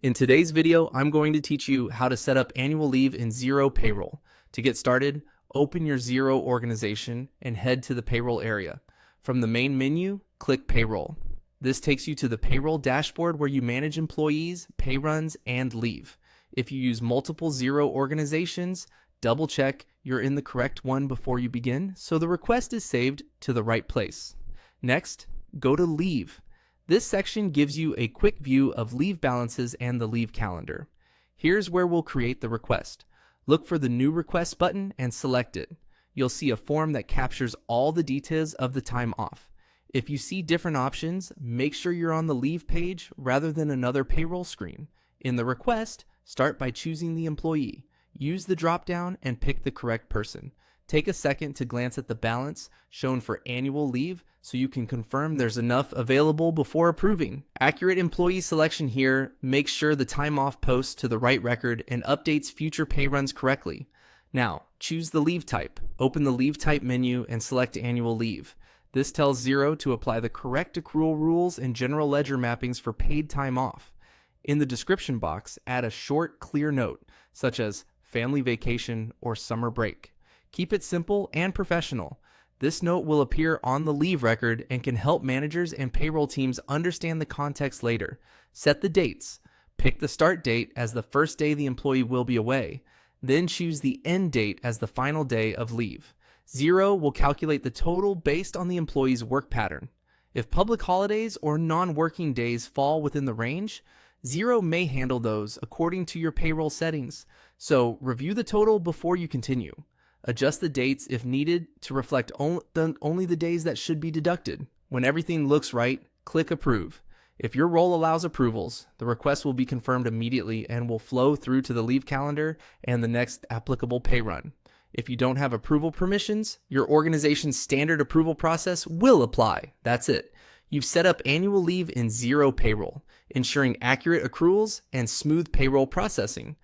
In today's video, I'm going to teach you how to set up annual leave in Xero Payroll. To get started, open your Xero organization and head to the payroll area. From the main menu, click Payroll. This takes you to the payroll dashboard where you manage employees, pay runs, and leave. If you use multiple Xero organizations, double check you're in the correct one before you begin so the request is saved to the right place. Next, go to Leave. This section gives you a quick view of leave balances and the leave calendar. Here's where we'll create the request. Look for the New Request button and select it. You'll see a form that captures all the details of the time off. If you see different options, make sure you're on the leave page rather than another payroll screen. In the request, start by choosing the employee. Use the drop-down and pick the correct person. Take a second to glance at the balance shown for annual leave so you can confirm there's enough available before approving. Accurate employee selection here makes sure the time off posts to the right record and updates future pay runs correctly. Now, choose the leave type. Open the leave type menu and select annual leave. This tells Xero to apply the correct accrual rules and general ledger mappings for paid time off. In the description box, add a short, clear note, such as family vacation or summer break. Keep it simple and professional. This note will appear on the leave record and can help managers and payroll teams understand the context later. Set the dates. Pick the start date as the first day the employee will be away. Then choose the end date as the final day of leave. Xero will calculate the total based on the employee's work pattern. If public holidays or non-working days fall within the range, Xero may handle those according to your payroll settings. So review the total before you continue. Adjust the dates if needed to reflect only the days that should be deducted. When everything looks right, click Approve. If your role allows approvals, the request will be confirmed immediately and will flow through to the leave calendar and the next applicable pay run. If you don't have approval permissions, your organization's standard approval process will apply. That's it. You've set up annual leave in Xero Payroll, ensuring accurate accruals and smooth payroll processing.